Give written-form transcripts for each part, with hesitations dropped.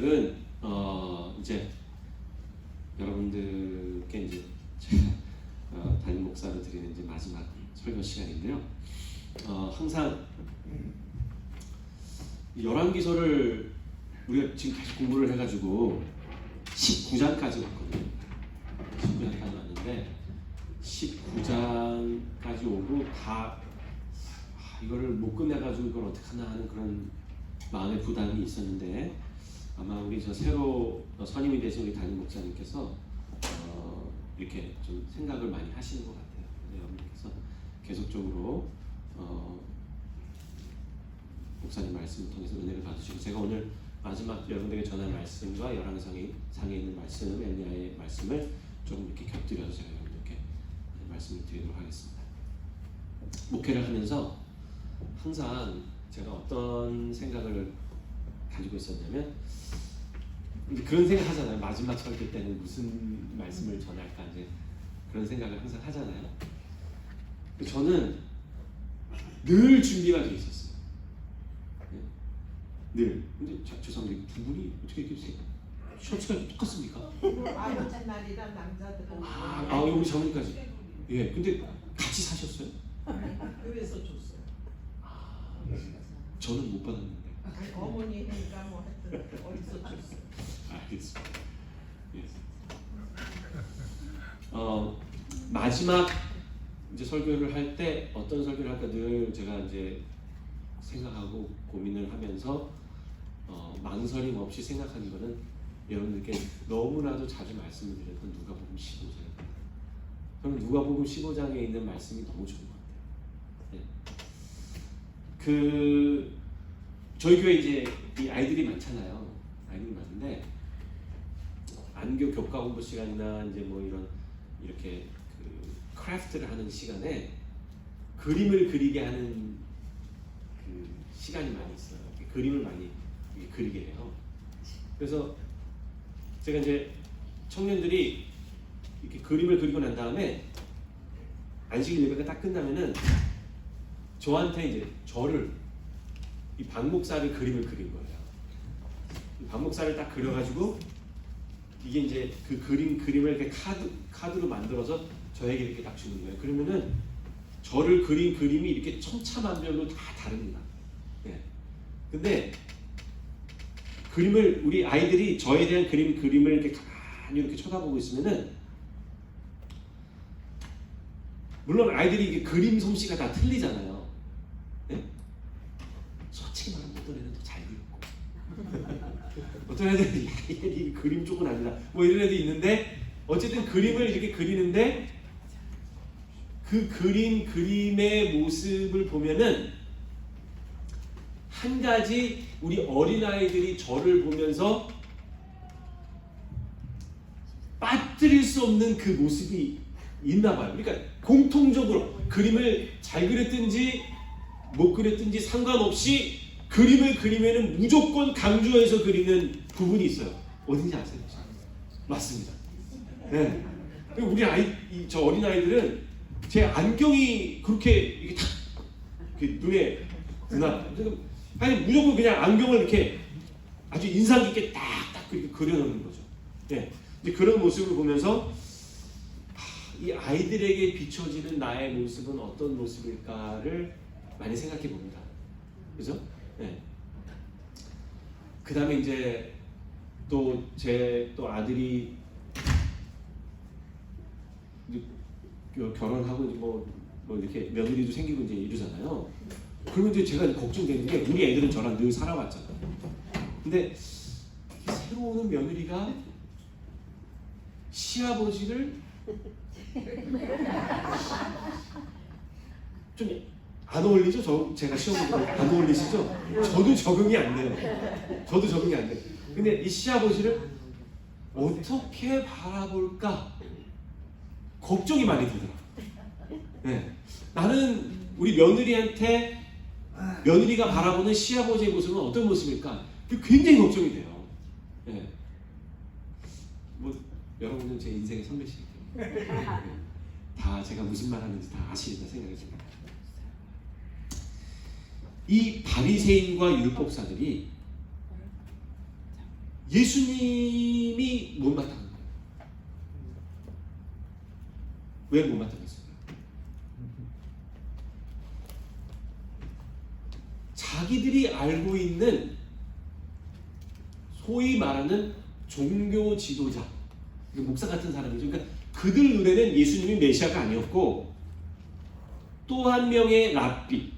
오늘은 이제 여러분들께 이제 제가 담임 목사로 드리는 이제 마지막 설교 시간인데요. 항상 열왕기서를 우리가 지금 다시 공부를 해가지고 19장까지 왔거든요. 19장까지 왔는데 19장까지 오고 다 이거를 못 끝내가지고 이걸 어떡하나 하는 그런 마음의 부담이 있었는데, 아마 우리 저 새로 선임이 되신 우리 담임 목사님께서 이렇게 좀 생각을 많이 하시는 것 같아요. 여러분께서 계속적으로 목사님 말씀을 통해서 은혜를 받으시고, 제가 오늘 마지막 여러분들에게 전할 말씀과 열왕상에 있는 말씀, 엘리야의 말씀을 조금 이렇게 곁들여서 제가 여러분들께 말씀을 드리도록 하겠습니다. 목회를 하면서 항상 제가 어떤 생각을 가지고 있었냐면, 이제 그런 생각 하잖아요. 마지막 설교 때는 무슨 말씀을 전할까, 이제 그런 생각을 항상 하잖아요. 저는 늘 준비가 돼 있었어요. 늘. 근데 죄송합니다. 두 분이 어떻게 이렇게 셔츠가 똑같습니까? 아버지 날이란 남자들은 우리 장모님까지. 예. 근데 같이 사셨어요? 교회에서 줬어요. 저는 못 받았는데. 어머니 하니까 뭐 하여튼 어디서 줬어요. 알겠습니다. 예. 마지막 이제 설교를 할 때 어떤 설교를 할까 늘 제가 이제 생각하고 고민을 하면서 망설임 없이 생각하는 거는 여러분들께 너무나도 자주 말씀을 드렸던 누가복음 15장입니다. 저는 누가복음 15장에 있는 말씀이 너무 좋은 것 같아요. 네. 저희 교회 이제 이 아이들이 많잖아요. 아이들이 많은데 안교 교과 공부 시간이나 이제 뭐 이렇게 크래프트를 하는 시간에 그림을 그리게 하는 그 시간이 많이 있어요. 그림을 많이 그리게 해요. 그래서 제가 이제 청년들이 이렇게 그림을 그리고 난 다음에 안식 예배가 딱 끝나면은 저한테 이제 이 박목사를 그림을 그린 거예요. 이 박목사를 딱 그려가지고 이게 이제 그 그림을 이렇게 카드로 만들어서 저에게 이렇게 딱 주는 거예요. 그러면은 저를 그린 그림이 이렇게 천차만별로 다 다릅니다. 네. 근데 우리 아이들이 저에 대한 그림을 이렇게 가만히 이렇게 쳐다보고 있으면은, 물론 아이들이 이게 그림 솜씨가 다 틀리잖아요. 네? 솔직히 말하면 어떤 애는 더 잘 그렸고 어떤 애들은 이 그림 쪽은 아니다 뭐 이런 애도 있는데, 어쨌든 그림을 이렇게 그리는데 그 그림의 모습을 보면은 한 가지 우리 어린아이들이 저를 보면서 빠뜨릴 수 없는 그 모습이 있나 봐요. 그러니까 공통적으로 그림을 잘 그렸든지 못 그렸든지 상관없이 그림을 그리면은 무조건 강조해서 그리는 부분이 있어요. 어딘지 아세요? 맞습니다. 네. 우리 저 어린 아이들은 제 안경이 그렇게 이게 탁 눈에 드나. 아니 무조건 그냥 안경을 이렇게 아주 인상 깊게 딱딱 그렇게 그려놓는 거죠. 네. 이제 그런 모습을 보면서 이 아이들에게 비춰지는 나의 모습은 어떤 모습일까를 많이 생각해 봅니다. 그죠? 네. 그 다음에 이제 제 아들이 결혼하고 뭐 이렇게 며느리도 생기고 이제 이러잖아요. 그러면 이제 제가 걱정되는 게, 우리 애들은 저랑 늘 살아왔잖아요. 근데 새로 오는 며느리가 시아버지를 좀 안 어울리죠? 제가 시어머니가 안 어울리시죠? 저도 적응이 안 돼요. 근데 이 시아버지를 어떻게 바라볼까 걱정이 많이 들더라고요. 네. 나는 우리 며느리가 바라보는 시아버지의 모습은 어떤 모습일까? 굉장히 걱정이 돼요. 네. 뭐 여러분은 제 인생의 선배시기 때문에 다 제가 무슨 말 하는지 다 아시리다 생각이 듭니다. 이 바리새인과 율법사들이 예수님이 못마땅한 거예요. 왜 못마땅했어요? 자기들이 알고 있는 소위 말하는 종교 지도자, 목사 같은 사람이죠. 그러니까 그들 눈에는 예수님이 메시아가 아니었고, 또 한 명의 랍비,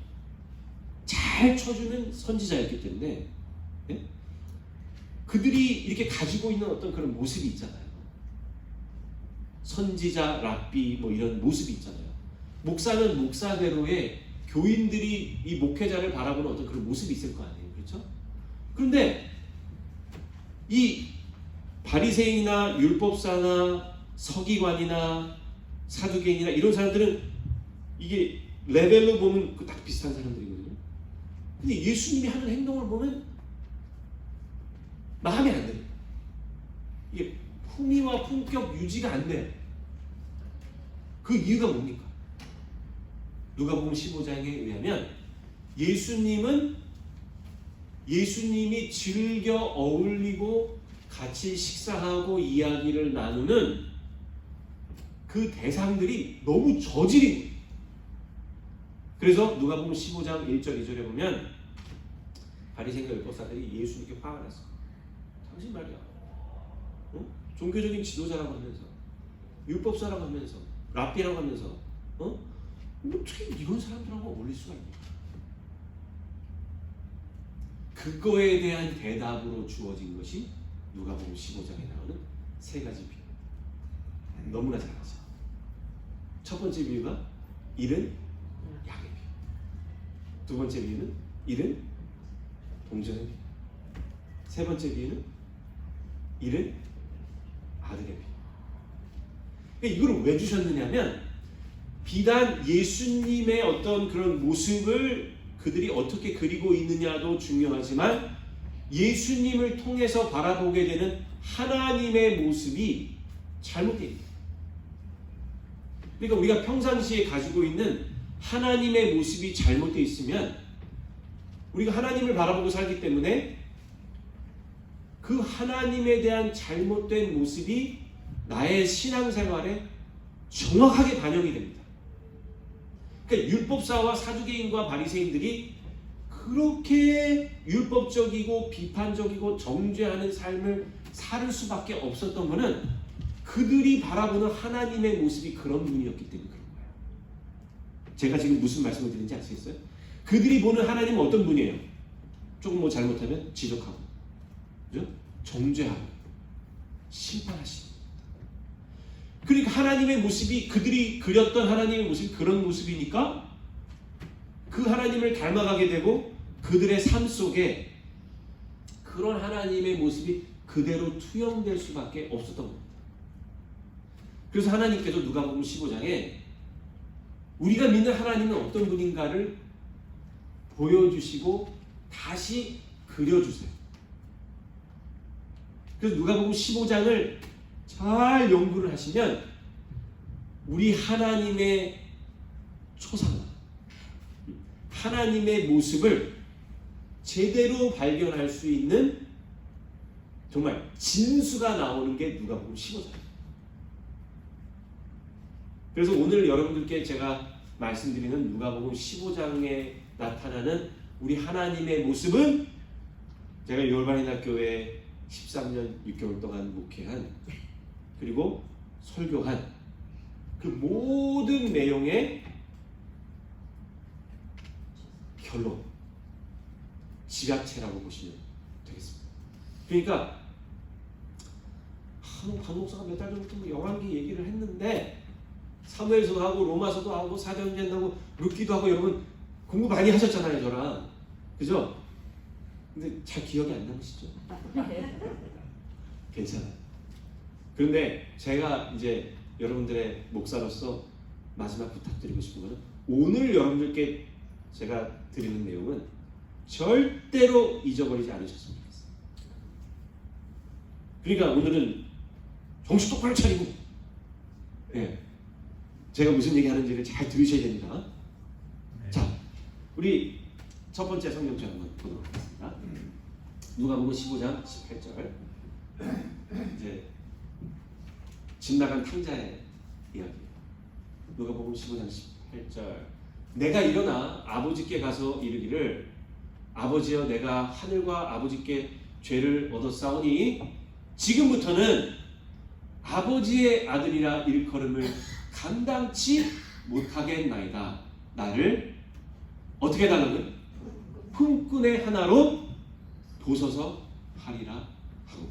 잘 쳐주는 선지자였기 때문에, 예? 그들이 이렇게 가지고 있는 어떤 그런 모습이 있잖아요. 선지자, 랍비 뭐 이런 모습이 있잖아요. 목사는 목사대로의, 교인들이 이 목회자를 바라보는 어떤 그런 모습이 있을 거 아니에요. 그렇죠? 그런데 이 바리새인이나 율법사나 서기관이나 사두개인이나 이런 사람들은 이게 레벨로 보면 딱 비슷한 사람들이거든요. 근데 예수님이 하는 행동을 보면 마음에 안 들어요. 이게 품위와 품격 유지가 안 돼요. 그 이유가 뭡니까? 누가복음 15장에 의하면 예수님이 즐겨 어울리고 같이 식사하고 이야기를 나누는 그 대상들이 너무 저질인 거예요. 그래서 누가복음 15장 1절 2절에 보면 바리새인과 율법사들이 예수님께 화가 났어요. 당신 말이야, 종교적인 지도자라고 하면서, 율법사라고 하면서, 랍비라고 하면서, 어떻게 이런 사람들하고 어울릴 수가 있냐? 그거에 대한 대답으로 주어진 것이 누가복음 15장에 나오는 세 가지 비유. 너무나 잘 아죠. 첫 번째 비유가 잃은 양의 비유. 두 번째 비유는 잃은 동전의 비유. 세 번째 비유는 잃은 아들의 비유. 그러니까 이걸 왜 주셨느냐면, 비단 예수님의 어떤 그런 모습을 그들이 어떻게 그리고 있느냐도 중요하지만, 예수님을 통해서 바라보게 되는 하나님의 모습이 잘못되어 있다. 그러니까 우리가 평상시에 가지고 있는 하나님의 모습이 잘못되어 있으면, 우리가 하나님을 바라보고 살기 때문에 그 하나님에 대한 잘못된 모습이 나의 신앙생활에 정확하게 반영이 됩니다. 그러니까 율법사와 사두개인과 바리새인들이 그렇게 율법적이고 비판적이고 정죄하는 삶을 살 수밖에 없었던 것은 그들이 바라보는 하나님의 모습이 그런 분이었기 때문에 그런 거예요. 제가 지금 무슨 말씀을 드리는지 아시겠어요? 그들이 보는 하나님은 어떤 분이에요? 조금 뭐 잘못하면 지적하고, 그죠? 정죄하고, 심판하시는. 그러니까 하나님의 모습이, 그들이 그렸던 하나님의 모습이 그런 모습이니까 그 하나님을 닮아가게 되고 그들의 삶 속에 그런 하나님의 모습이 그대로 투영될 수밖에 없었던 겁니다. 그래서 하나님께서 누가복음 15장에 우리가 믿는 하나님은 어떤 분인가를 보여주시고 다시 그려주세요. 그래서 누가복음 15장을 잘 연구를 하시면 우리 하나님의 초상, 하나님의 모습을 제대로 발견할 수 있는 정말 진수가 나오는 게 누가복음 15장입니다. 그래서 오늘 여러분들께 제가 말씀드리는 누가복음 15장에 나타나는 우리 하나님의 모습은, 제가 요르바니나 교회에 13년 6개월 동안 목회한, 그리고 설교한 그 모든 내용의 결론, 지자체라고 보시면 되겠습니다. 그러니까 강 목사가 몇 달 전부터 열왕기 얘기를 했는데, 사무엘서도 하고 로마서도 하고 사도행전도 하고 룻기도 하고, 여러분 공부 많이 하셨잖아요, 저랑. 그죠? 근데 잘 기억이 안 남으시죠? 괜찮아요. 그런데 제가 이제 여러분들의 목사로서 마지막 부탁드리고 싶은 것은, 오늘 여러분들께 제가 드리는 내용은 절대로 잊어버리지 않으셨으면 좋겠어요. 그러니까 오늘은 정신 똑바로 차리고, 제가 무슨 얘기 하는지를 잘 들으셔야 됩니다. 자, 우리 첫 번째 성경책 한번 보도록 하겠습니다. 누가복음 15장 18절. 집 나간 탕자의 이야기예요. 누가복음 15장 18절. 내가 일어나 아버지께 가서 이르기를 아버지여 내가 하늘과 아버지께 죄를 얻었사오니 지금부터는 아버지의 아들이라 일컬음을 감당치 못하겠나이다. 나를 어떻게 해달라고요? 품꾼의 하나로 도서서 하리라 하고.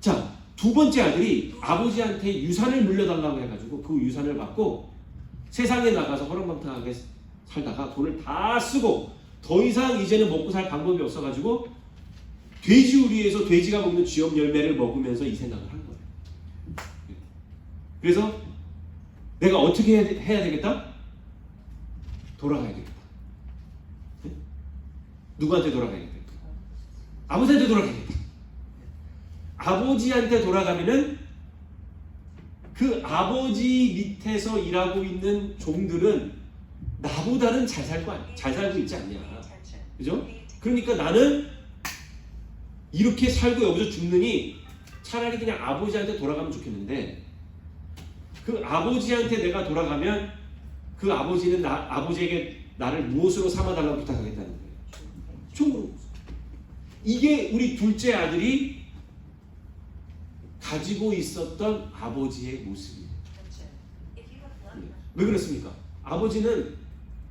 자, 두 번째 아들이 아버지한테 유산을 물려달라고 해가지고 그 유산을 받고 세상에 나가서 허랑방탕하게 살다가 돈을 다 쓰고 더 이상 이제는 먹고 살 방법이 없어가지고 돼지우리에서 돼지가 먹는 쥐염 열매를 먹으면서 이 생각을 한 거예요. 그래서 내가 어떻게 해야 되겠다? 돌아가야 되겠다. 누구한테 돌아가야겠다? 아버지한테 돌아가야겠다. 아버지한테 돌아가면은 그 아버지 밑에서 일하고 있는 종들은 나보다는 잘 살고 있지 않냐. 그죠? 그러니까 나는 이렇게 살고 여기서 죽느니 차라리 그냥 아버지한테 돌아가면 좋겠는데 그 아버지한테 내가 돌아가면 그 아버지는 아버지에게 나를 무엇으로 삼아달라고 부탁하겠다는 거예요. 종으로. 이게 우리 둘째 아들이 가지고 있었던 아버지의 모습이에요. 왜 그렇습니까? 아버지는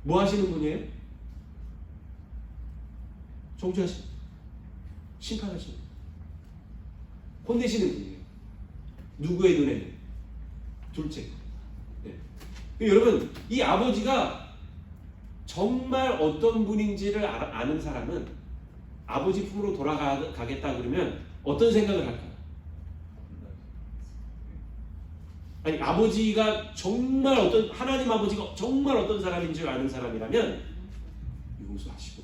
뭐 하시는 분이에요? 정죄하시는, 심판하시는, 혼내시는 분이에요. 누구의 눈에는? 둘째. 네. 여러분, 이 아버지가 정말 어떤 분인지를 아는 사람은 아버지 품으로 돌아가겠다 그러면 어떤 생각을 할까요? 아니, 아버지가 정말 하나님 아버지가 정말 어떤 사람인 줄 아는 사람이라면 용서하시고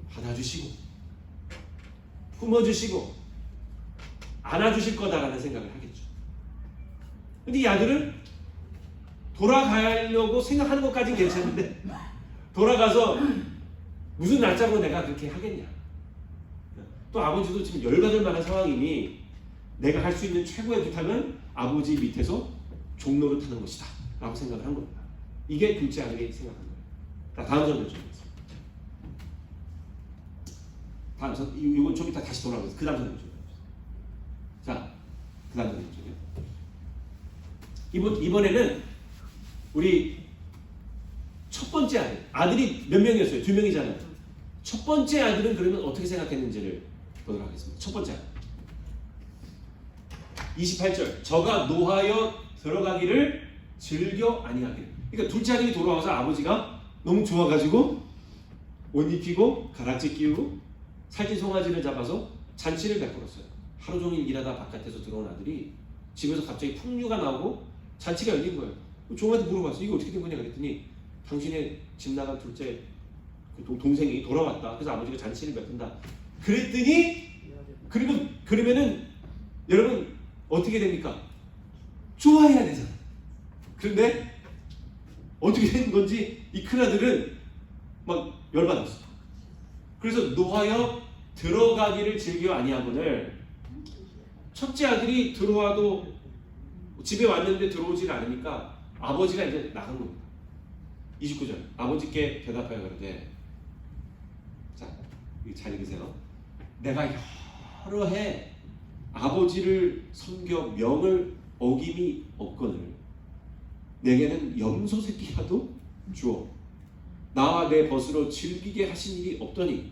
받아주시고 품어주시고 안아주실 거다라는 생각을 하겠죠. 근데 이 아들은 돌아가려고 생각하는 것까지는 괜찮은데 돌아가서 무슨 날짜로 내가 그렇게 하겠냐. 또 아버지도 지금 열받을 만한 상황이니 내가 할 수 있는 최고의 부탁은 아버지 밑에서 종로를 타는 것이다 라고 생각을 한 겁니다. 이게 둘째 아들이 생각한 거예요. 자, 다음 설명 좀 하겠습니다. 다음 선, 이건 좀 이따 다시 돌아오겠습니다. 그 다음 설명 좀 해봅시다. 자, 그 다음 설명 좀요. 이번에는 우리 첫 번째 아들이 몇 명이었어요? 2명이잖아요. 첫 번째 아들은 그러면 어떻게 생각했는지를 보도록 하겠습니다. 첫 번째 아들. 28절. 저가 노하여 들어가기를 즐겨 아니하기를. 그러니까 둘째 아들이 돌아와서 아버지가 너무 좋아가지고 옷 입히고 가락지 끼우고 살찐 송아지를 잡아서 잔치를 베풀었어요. 하루 종일 일하다 바깥에서 들어온 아들이 집에서 갑자기 풍류가 나오고 잔치가 열린 거예요. 종한테 물어봤어요. 이거 어떻게 된 거냐 그랬더니 당신의 집 나간 둘째 동생이 돌아왔다. 그래서 아버지가 잔치를 베푼다. 그랬더니 그러면은 여러분 어떻게 됩니까? 좋아해야 되잖아. 그런데 어떻게 된 건지 이 큰아들은 막 열받았어. 그래서 노하여 들어가기를 즐겨 아니하거늘 첫째 아들이 들어와도 집에 왔는데 들어오질 않으니까 아버지가 이제 나간 겁니다. 29절. 아버지께 대답하여 그러되, 자, 잘 읽으세요. 내가 여러 해 아버지를 섬겨 명을 어김이 없거늘 내게는 염소 새끼라도 주어 나와 내 벗으로 즐기게 하신 일이 없더니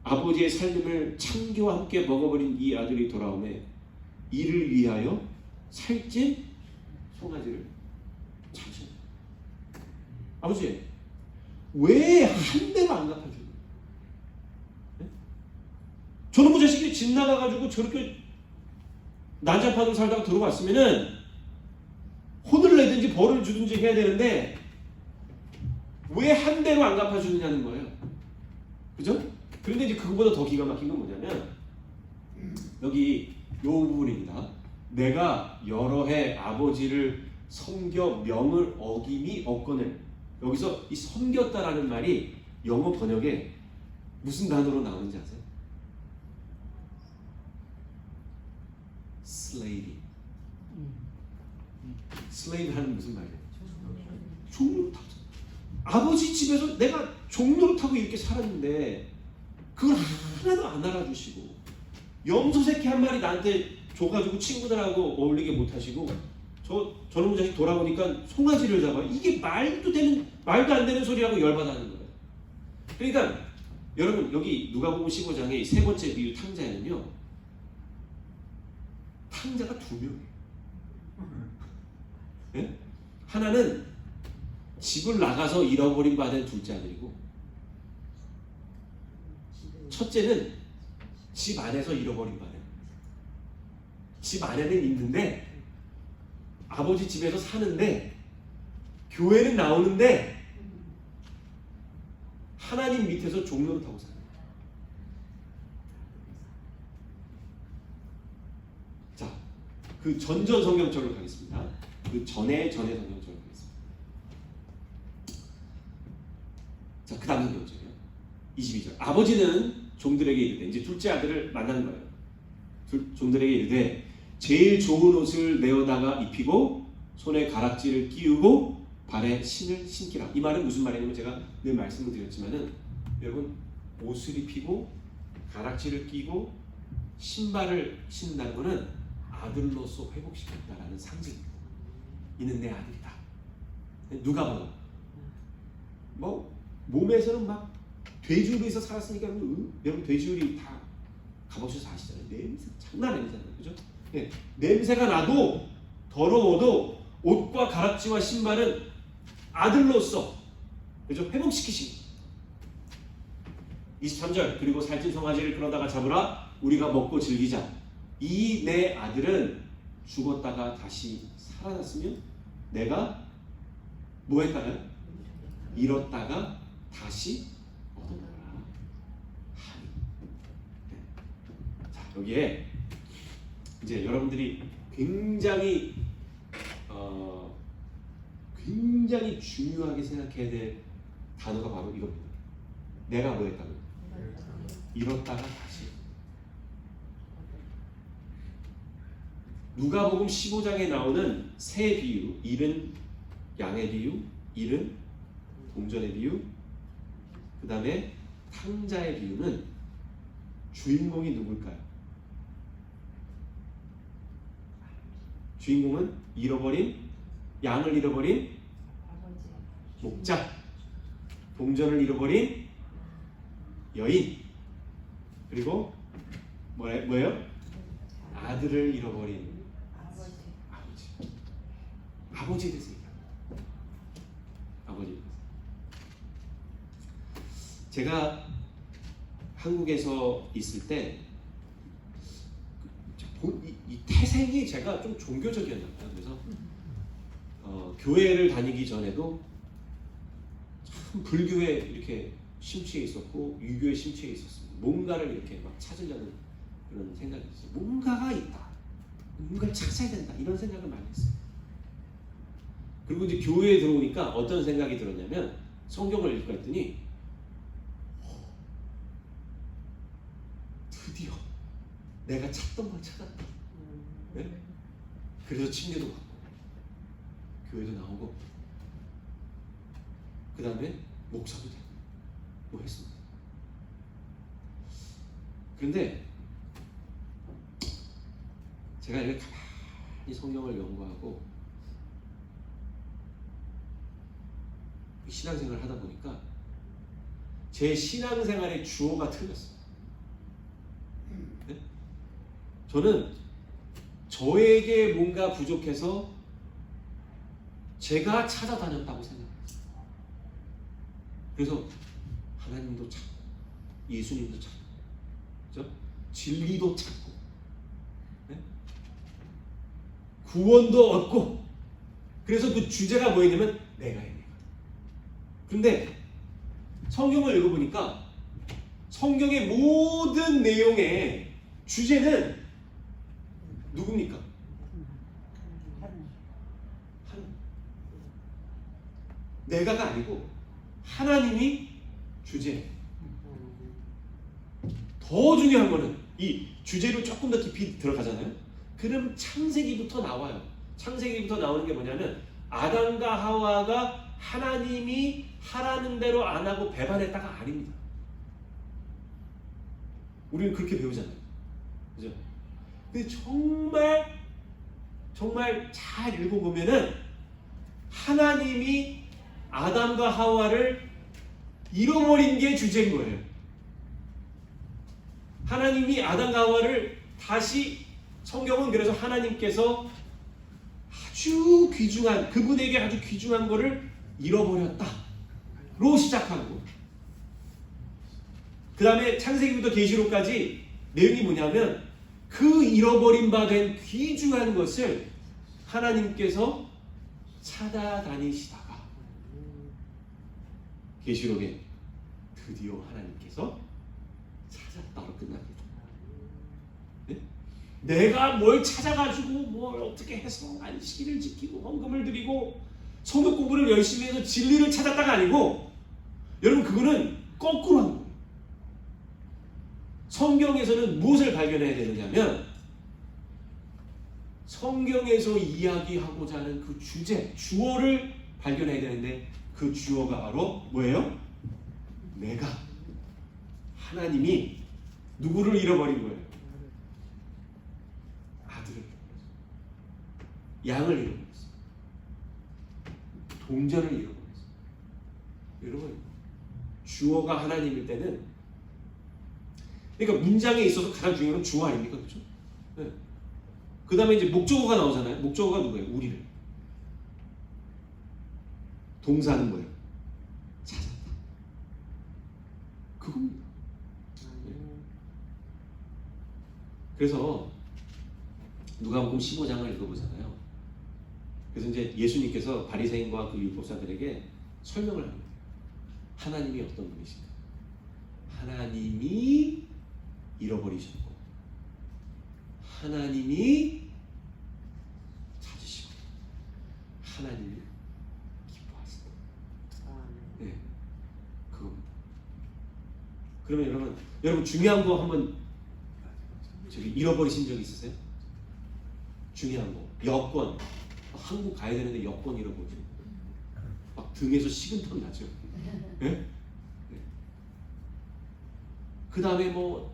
아버지의 살림을 창기와 함께 먹어버린 이 아들이 돌아오매 이를 위하여 살찐 송아지를 찾으. 아버지, 왜 한 대도 안 갚아주는 거예요? 네? 저놈의 자식이 집 나가가지고 저렇게 난장판으로 살다가 들어왔으면은 혼을 내든지 벌을 주든지 해야 되는데 왜 한 대로 안 갚아주느냐는 거예요. 그죠? 그런데 이제 그거보다 더 기가 막힌 건 뭐냐면 여기 요 부분입니다. 내가 여러 해 아버지를 섬겨 명을 어김이 없거늘. 여기서 이 섬겼다라는 말이 영어 번역에 무슨 단어로 나오는지 아세요? Slaving. 슬레이브 하는 무슨 말이에요? 종노릇하고. 아버지 집에서 내가 종노릇하고 이렇게 살았는데 그걸 하나도 안 알아주시고 염소 새끼 한 마리 나한테 줘가지고 친구들하고 어울리게 못하시고 저놈 자식 돌아오니까 송아지를 잡아. 이게 말도 안 되는 소리라고 열받아하는 거예요. 그러니까 여러분 여기 누가복음 15장의 세 번째 비유 탕자에는요, 탕자가 두 명이에요. 네? 하나는 집을 나가서 잃어버린 바 된 둘째 아들이고, 첫째는 집 안에서 잃어버린 바 된. 집 안에는 있는데 아버지 집에서 사는데 교회는 나오는데 하나님 밑에서 종노릇하고 사는 거예요. 자, 그 전전 성경적으로 가겠습니다. 그 전의 성경적으로 가겠습니다. 자, 그 다음 성경적이에요. 22절. 아버지는 종들에게 이르되, 이제 둘째 아들을 만나는 거예요. 종들에게 이르되 제일 좋은 옷을 내어다가 입히고 손에 가락지를 끼우고 발에 신을 신기라. 이 말은 무슨 말이냐면, 제가 늘 말씀을 드렸지만은, 여러분 옷을 입히고 가락지를 끼고 신발을 신는다는 것은 아들로서 회복시켰다라는 상징입니다. 이는 내 아들이다. 누가 봐도 뭐 몸에서는 막 돼지우리에서 살았으니까, 여러분 돼지우리 다 가보셔서 아시잖아요. 냄새 장난 아니잖아요, 그죠? 네, 냄새가 나도 더러워도 옷과 가락지와 신발은 아들로서, 그죠? 회복시키신 거예요. 23절. 그리고 살찐 송아지를 끌어다가 잡으라. 우리가 먹고 즐기자. 이 내 아들은 죽었다가 다시 살아났으면 내가 뭐 했다가요? 잃었다가 다시 얻어보라 하니. 네. 자, 여기에 이제 여러분들이 굉장히 중요하게 생각해야 될 단어가 바로 이겁니다. 내가 뭐 했다고? 잃었다가 다시. 누가복음 15장에 나오는 새 비유, 잃은 양의 비유, 잃은 동전의 비유, 그 다음에 탕자의 비유는 주인공이 누굴까요? 주인공은 양을 잃어버린 목자, 동전을 잃어버린 여인, 그리고 뭐예요? 아들을 잃어버린 아버지 되세요. 아버지. 제가 한국에서 있을 때 이 태생이 제가 좀 종교적이었나 봐요. 그래서 교회를 다니기 전에도 참 불교에 이렇게 심취해 있었고 유교에 심취해 있었습니다. 뭔가를 이렇게 막 찾으려는 그런 생각이 있어요. 뭔가가 있다. 뭔가를 찾아야 된다. 이런 생각을 많이 했어요. 그리고 이제 교회에 들어오니까 어떤 생각이 들었냐면, 성경을 읽고 했더니 드디어 내가 찾던 걸 찾았다. 네? 그래서 침례도 받고 교회도 나오고 그 다음에 목사도 되고 뭐 했습니다. 그런데 제가 이렇게 가만히 성경을 연구하고 신앙생활을 하다 보니까 제 신앙생활의 주어가 틀렸어요. 네? 저는 저에게 뭔가 부족해서 제가 찾아다녔다고 생각했어요. 그래서 하나님도 찾고 예수님도 찾고, 그렇죠? 진리도 찾고, 네? 구원도 얻고. 그래서 그 주제가 뭐였냐면 내가. 근데 성경을 읽어보니까 성경의 모든 내용의 주제는 누굽니까? 내가가 아니고 하나님이 주제예요. 더 중요한 거는 이 주제로 조금 더 깊이 들어가잖아요. 그럼 창세기부터 나와요. 창세기부터 나오는 게 뭐냐면 아담과 하와가 하나님이 하라는 대로 안 하고 배반했다가 아닙니다. 우리는 그렇게 배우잖아요. 그죠? 근데 정말 잘 읽어보면은 하나님이 아담과 하와를 잃어버린 게 주제인 거예요. 하나님이 아담과 하와를 다시, 성경은 그래서 하나님께서 아주 귀중한, 그분에게 아주 귀중한 거를 잃어버렸다로 시작하고, 그 다음에 창세기부터 계시록까지 내용이 뭐냐면 그 잃어버린 바 된 귀중한 것을 하나님께서 찾아다니시다가 계시록에 드디어 하나님께서 찾았다로 끝납니다. 네? 내가 뭘 찾아가지고 뭘 어떻게 해서 안식일을 지키고 헌금을 드리고 성경 공부를 열심히 해서 진리를 찾았다가 아니고, 여러분 그거는 거꾸로 하는 거예요. 성경에서는 무엇을 발견해야 되느냐면 성경에서 이야기하고자 하는 그 주제, 주어를 발견해야 되는데 그 주어가 바로 뭐예요? 내가, 하나님이 누구를 잃어버린 거예요? 아들을 잃어버렸어요. 양을 잃어버렸어요. 동전을 잃어버렸어요. 여러분, 주어가 하나님일 때는, 그러니까 문장에 있어서 가장 중요한 건 주어 아닙니까? 그렇죠? 네. 그 다음에 이제 목적어가 나오잖아요. 목적어가 누구예요? 우리를. 동사는 뭐예요? 찾았다. 그겁니다. 네. 그래서 누가복음 15장을 읽어보잖아요. 그래서 이제 예수님께서 바리새인과 그 율법사들에게 설명을 합니다. 하나님이 어떤 분이신가? 하나님이 잃어버리셨고 하나님이 찾으시고 하나님이 기뻐하신다. 네, 그겁니다. 그러면 여러분 중요한 거 한번 저기 잃어버리신 적 있으세요? 중요한 거, 여권. 한국 가야 되는데 여권 잃어버리죠. 막 등에서 식은땀 나죠. 네? 네. 그 다음에 뭐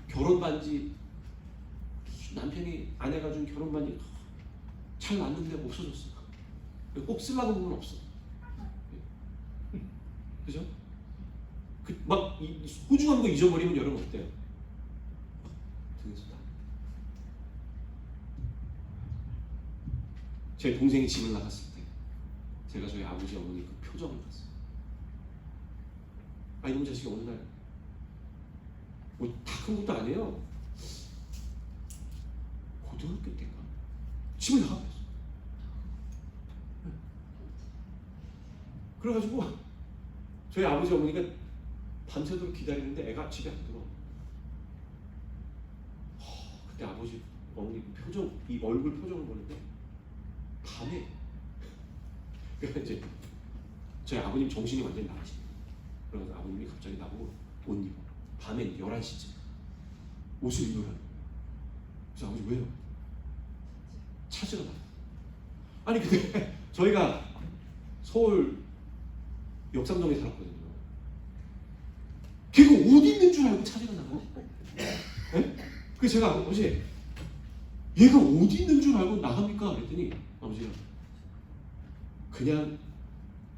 결혼 반지, 남편이 아내가 준 결혼 반지 잘 놨는데 없어졌어. 꼭 쓰려고 보면 없어. 그죠? 막 소중한 거 잊어버리면 여러분 어때요? 등에서 다. 제 동생이 집을 나갔을 때 제가 저희 아버지 어머니 그 표정을 봤어요. 아, 이놈 자식이 어느 날 뭐 다 큰 것도 아니에요. 고등학교 때인가 집을 나가버렸어. 그래가지고 저희 아버지 어머니가 밤새도록 기다리는데 애가 집에 안 들어와. 그때 아버지 어머니 표정, 이 얼굴 표정을 보는데 밤에 그러니까 이제 저희 아버님 정신이 완전히 나가십니다. 그래서 아버님이 갑자기 나보고 옷 입어. 밤에 11시쯤 옷을 입으라는 거예요. 그래서 아버지 왜요? 찾으러 나가. 아니 근데 저희가 서울 역삼동에 살았거든요. 걔가 옷 입는 줄 알고 찾으러 나가네? 네? 그래서 제가 아버지 얘가 옷 입는 줄 알고 나갑니까? 그랬더니 아버지가 그냥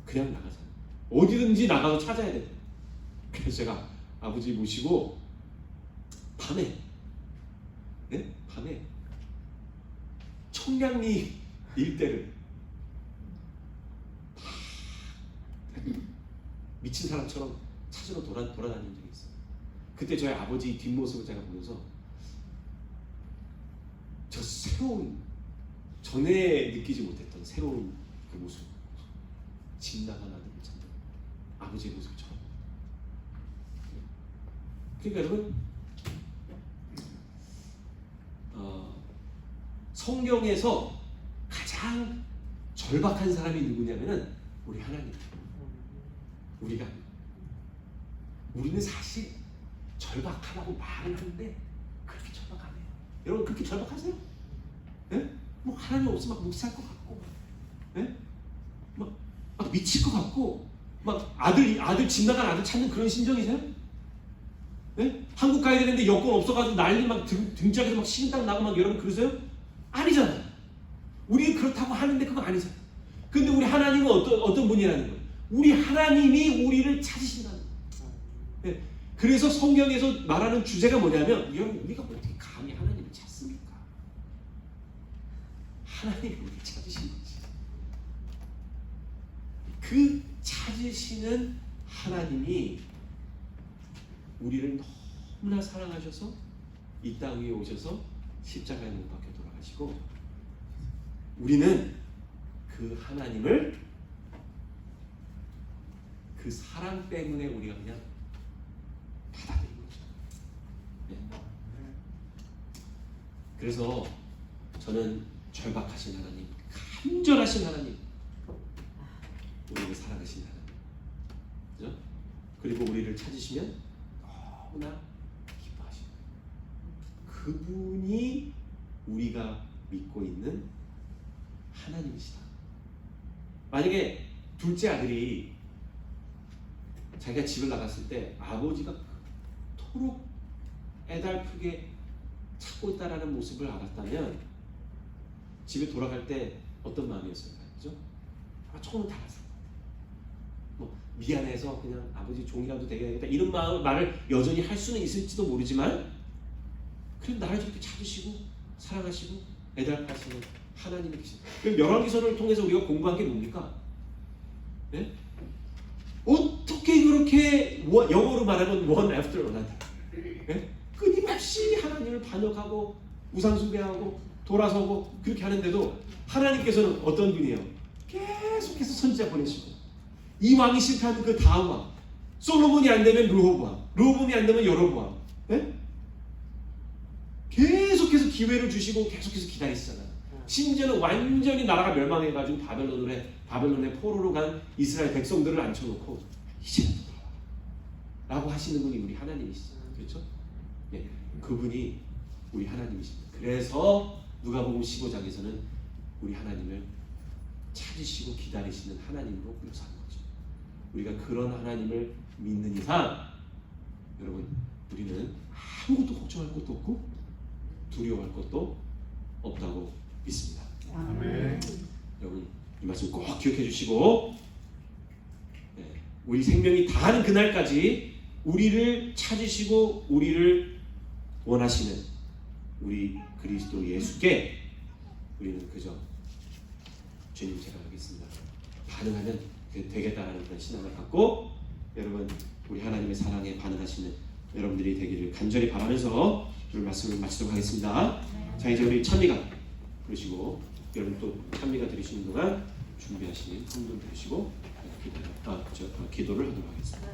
나가자. 어디든지 나가서 찾아야 돼. 그래서 제가 아버지 모시고 밤에 청량리 일대를 미친 사람처럼 찾으러 돌아다닌 적이 있어요. 그때 저희 아버지 뒷모습을 제가 보면서 저 새로운, 전에 느끼지 못했던 새로운 그 모습, 집 나간 아들을 찾는 아버지의 모습처럼. 그러니까 여러분, 성경에서 가장 절박한 사람이 누구냐면은 우리 하나님. 우리는 사실 절박하다고 말을 하는데 그렇게 절박 안 해요. 여러분 그렇게 절박하세요? 예? 뭐 하나님 없으면 막 묵살 것 같고, 예? 막 미칠 것 같고, 막 아들 집 나간 아들 찾는 그런 심정이세요? 예? 한국 가야 되는데 여권 없어가지고 난리 막 등짝에서 막 식은땀 나고 막 여러분 그러세요? 아니잖아요. 우리 그렇다고 하는데 그거 아니잖아요. 근데 우리 하나님은 어떤 분이라는 거예요? 우리 하나님이 우리를 찾으신다는 거예요. 예? 그래서 성경에서 말하는 주제가 뭐냐면, 여러분 우리가 어떻게 감히 하나님을 찾습니까? 하나님이 우리를 찾으신 거지. 그 찾으시는 하나님이 우리를 너무나 사랑하셔서 이 땅 위에 오셔서 십자가에 못 박혀 돌아가시고, 우리는 그 하나님을 그 사랑 때문에 우리가 그냥 받아들인 거죠. 네. 그래서 저는 절박하신 하나님, 간절하신 하나님, 우리를 사랑하신 하나님, 그죠? 그리고 우리를 찾으시면 너무나 기뻐하시는 그분이 우리가 믿고 있는 하나님이시다. 만약에 둘째 아들이 자기가 집을 나갔을 때 아버지가 그토록 애달프게 찾고 있다라는 모습을 알았다면 집에 돌아갈 때 어떤 마음이었을까요? 그죠? 아마 조금은 달랐을 거예요. 뭐 미안해서 그냥 아버지 종이라도 되게 되겠다 이런 말을 여전히 할 수는 있을지도 모르지만, 그래도 나를 저렇게 찾으시고 사랑하시고 애달파시는 하나님이 계십니다. 그럼 열왕기서를 통해서 우리가 공부한 게 뭡니까? 네? 어떻게 그렇게 영어로 말하면 one after another, 네? 끊임없이 하나님을 반역하고 우상숭배하고 돌아서고 그렇게 하는데도 하나님께서는 어떤 분이에요? 계속해서 선지자 보내시고, 이 왕이 실패하면 그 다음 왕, 솔로몬이 안 되면 르호보암, 르호보암이 안 되면 여로보암, 네? 계속해서 기회를 주시고 계속해서 기다리시잖아요. 심지어는 완전히 나라가 멸망해가지고 바벨론의 포로로 간 이스라엘 백성들을 앉혀놓고 이제는 돌아와 라고 하시는 분이 우리 하나님이시죠. 그렇죠? 네, 그분이 우리 하나님이십니다. 그래서 누가복음 15장에서는 우리 하나님을 찾으시고 기다리시는 하나님으로 묘사한 거죠. 우리가 그런 하나님을 믿는 이상, 여러분 우리는 아무것도 걱정할 것도 없고 두려워할 것도 없다고 믿습니다. 아멘. 여러분 이 말씀 꼭 기억해 주시고, 네, 우리 생명이 다하는 그날까지 우리를 찾으시고 우리를 원하시는 우리 그리스도 예수께 우리는 그저 주님 제가 하겠습니다, 반응하면 되겠다라는 그런 신앙을 갖고, 여러분 우리 하나님의 사랑에 반응하시는 여러분들이 되기를 간절히 바라면서 오늘 말씀을 마치도록 하겠습니다. 자, 이제 우리 찬미가 부르시고, 여러분 또 찬미가 들으시는 동안 준비하신 헌금 들으시고 기도를 하도록 하겠습니다.